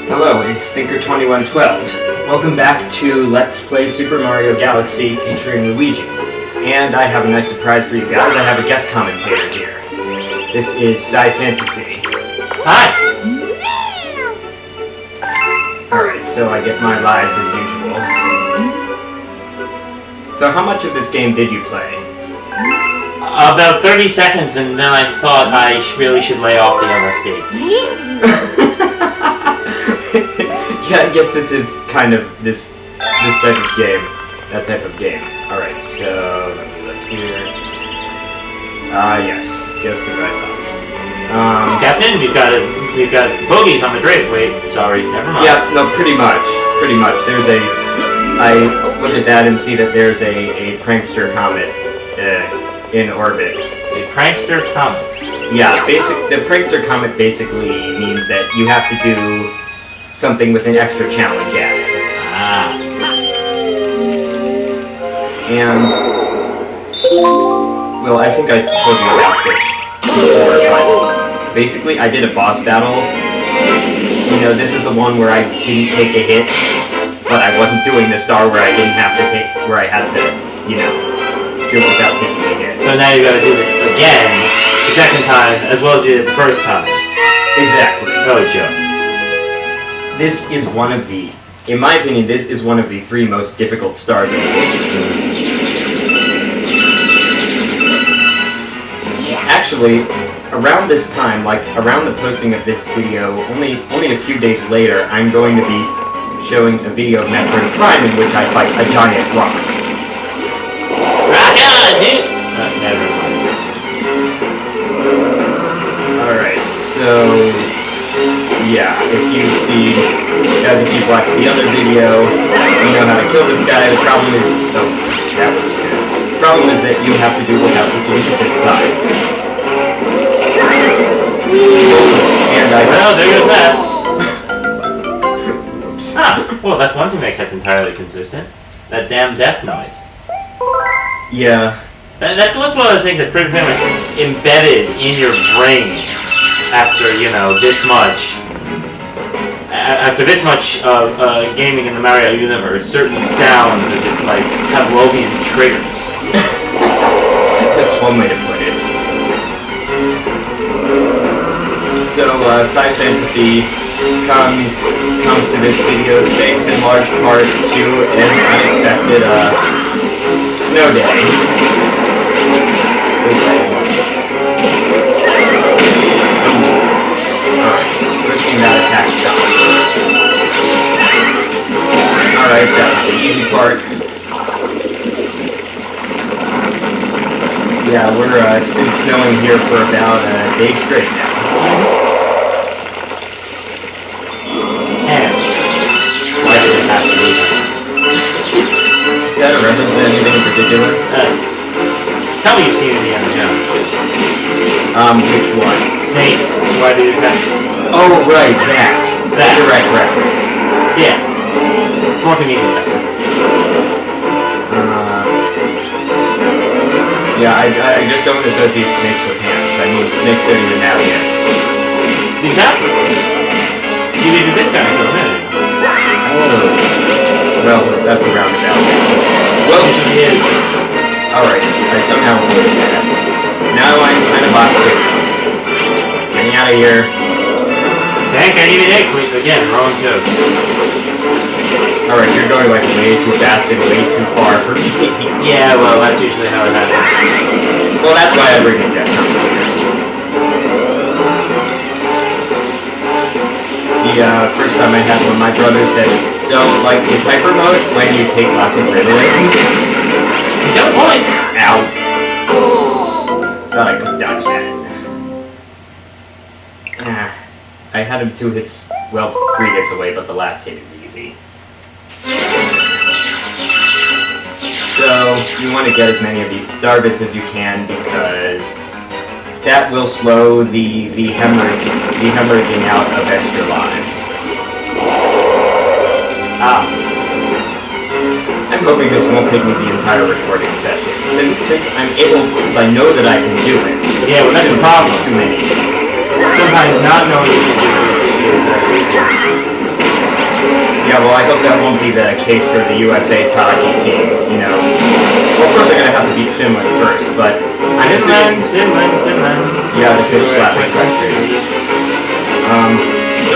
Hello, it's Thinker2112. Welcome back to Let's Play Super Mario Galaxy featuring Luigi. And I have a nice surprise for you guys. I have a guest commentator here. This is Scifantasy. Hi! Alright, so I get my lives as usual. So how much of this game did you play? About 30 seconds, and then I thought I really should lay off the LSD. Yeah, I guess this is kind of this type of game. That type of game. Alright, so let me look here. Yes, just as I thought. Captain, we've got bogeys on the grid. Wait, sorry, never mind. Yeah, no, pretty much. There's I look at that and see that there's a prankster comet in orbit. A prankster comet. Yeah, the prankster comet basically means that you have to do something with an extra challenge added. Ah. And, well, I think I told you about this before, but basically I did a boss battle. You know, this is the one where I didn't take a hit, but I wasn't doing the star where I didn't have to where I had to, you know, do it without taking a hit. So now you gotta do this again, the second time, as well as you did the first time. Exactly. Oh, Joe. This is one of the, in my opinion, this is one of the 3 most difficult stars in the game. Actually, around this time, like around the posting of this video, only a few days later, I'm going to be showing a video of Metroid Prime in which I fight a giant rock. Rock on, dude! Never mind. Alright, so yeah, if you've watched the other video, you know how to kill this guy. The problem is, oh, that wasn't good. The problem is that you have to do it without taking it this time. And well, there goes that. Oops. Ah, well, that's one thing that kept entirely consistent. That damn death noise. Yeah. That's one of the things that's pretty much embedded in your brain after, you know, this much. After this much gaming in the Mario universe, certain sounds are just like Pavlovian triggers. That's one way to put it. So, Scifantasy comes to this video thanks in large part to an unexpected snow day. That attack stops. Alright, that was the easy part. Yeah, it's been snowing here for about a day straight now. Hands. Why did it have to be hands? Is that a reference to anything in particular? Tell me you've seen Indiana Jones. Which one? Snakes. Why did it have to... Oh, right, that. Direct reference. Yeah. It's more convenient. Yeah, I just don't associate snakes with hands. I mean, snakes don't even have hands. Exactly. You did this guy until a minute. Oh. Well, that's a roundabout. Well, it usually is. Alright, I somehow avoided that. Now I'm kind of boxed in. Get me out of here. Tank, I need an egg. Wait, again, wrong too. Alright, you're going like way too fast and way too far for me. Yeah, well, that's usually how it happens. Well, that's why I bring in guest commentators. The first time I had one, my brother said, so, like, is hyper mode when you take lots of riddles? He's on point! Ow. Thought I could dodge that. I had him 2 hits, well, 3 hits away, but the last hit is easy. So, you want to get as many of these star bits as you can because that will slow the hemorrhaging out of extra lives. I'm hoping this won't take me the entire recording session. Since I know that I can do it. Yeah, well, that's a problem. Too many. Sometimes not knowing you can do this is easier. Yeah, well, I hope that won't be the case for the USA hockey team, you know. Well, of course they're going to have to beat Finland first, but I'm assuming... Finland. Yeah, the fish slapping country.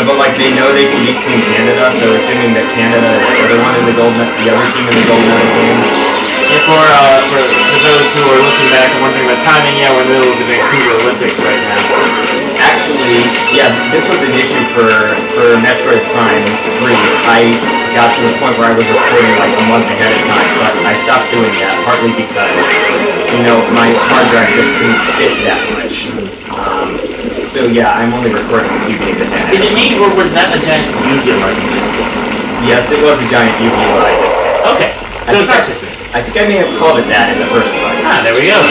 But like, they know they can beat Team Canada, so assuming that Canada is the other one in the the other team in the gold medal game. And for those who are looking back and wondering about timing, yeah, we're in the middle of the Vancouver Olympics right now. Actually, yeah, this was an issue for Metroid Prime 3. I got to the point where I was recording like a month ahead of time, but I stopped doing that, partly because, you know, my hard drive just couldn't fit that much. So yeah, I'm only recording a few days ahead. Is it me, or was that a giant uvula you just did? Yes, it was a giant uvula I just did. Okay, so it's not just me. I think I may have called it that in the first fight. Ah, there we go.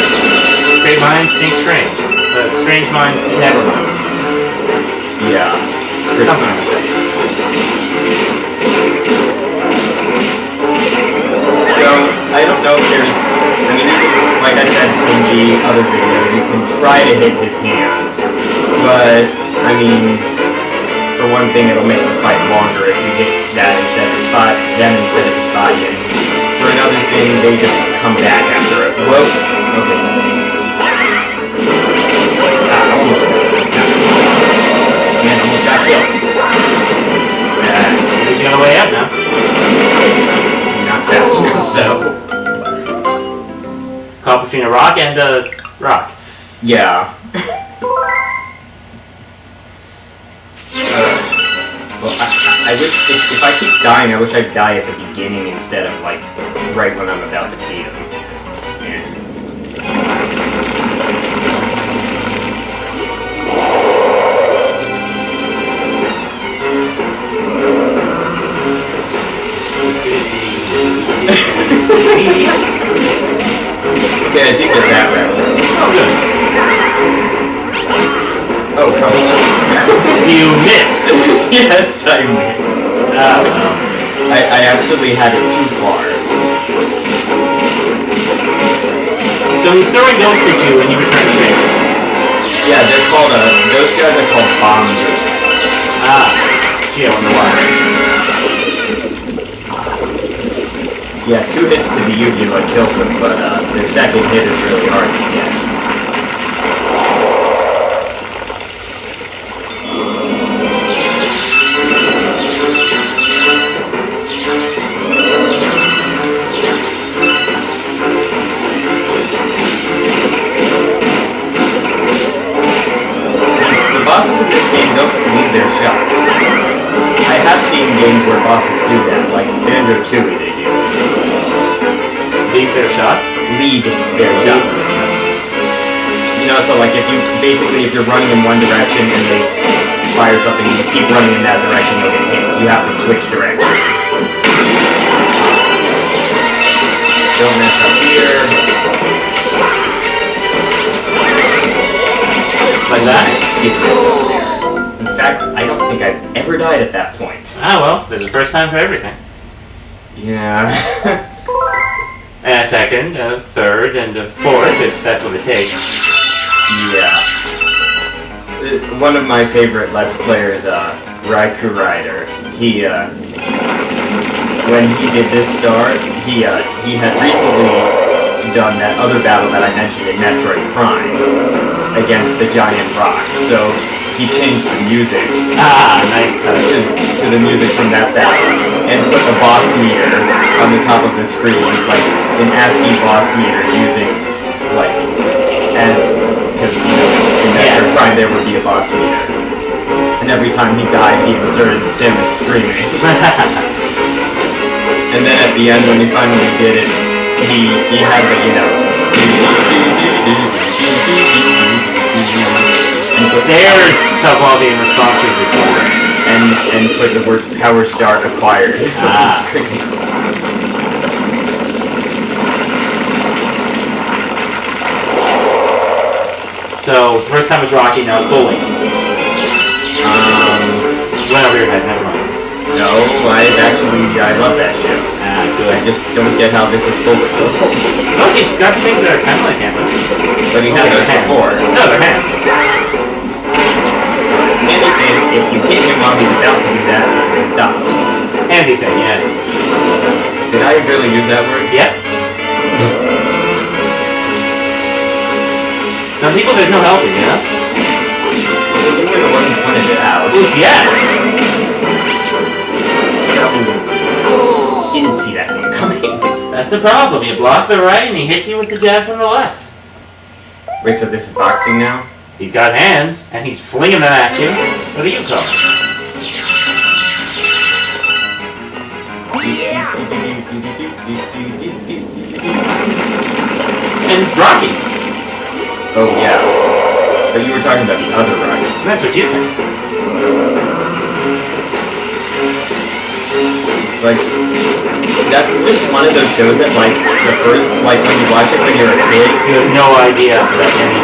Great minds think strange. Strange minds never mind. Yeah. Something like that. So, I don't know if there's... I mean, like I said in the other video, you can try to hit his hands. But, I mean, for one thing, it'll make the fight longer if you hit that instead of his body, And for another thing, they just come back after it. Whoa. Okay. Almost got it. Man, almost got killed. He's gonna way up now. Not fast enough, though. Caught between a rock and a rock. Yeah. Well, I wish, if I keep dying, I wish I'd die at the beginning instead of, like, right when I'm about to beat him. Yeah. Okay, I did get that reference. Oh, good. Oh, come on. You missed! Yes, I missed. Oh, no. I actually had it too far. So he's throwing ghosts at you and you return the favor. Yeah, they're called, those guys are called bomb dudes. Ah, gee, I wonder why. Yeah, 2 hits to the uvula kills him, but the second hit is really hard to get. The bosses in this game don't leave their shots. I have seen games where bosses do that, like Banjo-Tooie they do. Leave their shots? Lead their shots. You know, so like if you're running in one direction and they fire something and you keep running in that direction, you'll get hit. You have to switch direction. Don't mess up here. Like that? Did mess up there. In fact, I don't think I've ever died at that point. Ah, well, there's a first time for everything. Yeah. And a second, a third, and a fourth, if that's what it takes. Yeah. One of my favorite Let's Players, Raikou Rider, he, when he did this star, he had recently done that other battle that I mentioned in Metroid Prime against the giant rock, so he changed the music Nice touch. to the music from that battle and put the boss meter on the top of the screen, like an ASCII boss meter using, like, because, you know, in Metroid Prime there would be a boss meter. And every time he died, he inserted Samus screaming. And then at the end, when he finally did it, he had the, you know, There's Pavlovian response music for it. And put the words Power Star acquired on the screen. So, first time was Rocky, now it's Buoy. Went over your head, never mind. No, I love that show. Good. I just don't get how this is bullet. Look, he's got things that are kind of like hammers. But he had those before. No, they're hands. Handy thing, if you hit him while he's about to do that, he stops. Handy thing. really use that word? Yep. Some people, there's no helping, you know? You were the one who pointed it out. Ooh, yes! Didn't see that one coming. That's the problem. You block the right and he hits you with the jab from the left. Wait, so this is boxing now? He's got hands, and he's flinging them at you. What do you call it? And Rocky. Oh, yeah. But you were talking about the other rocket. That's what you think. Like, that's just one of those shows that, like, the first, like, when you watch it when you're a kid, You have no idea that any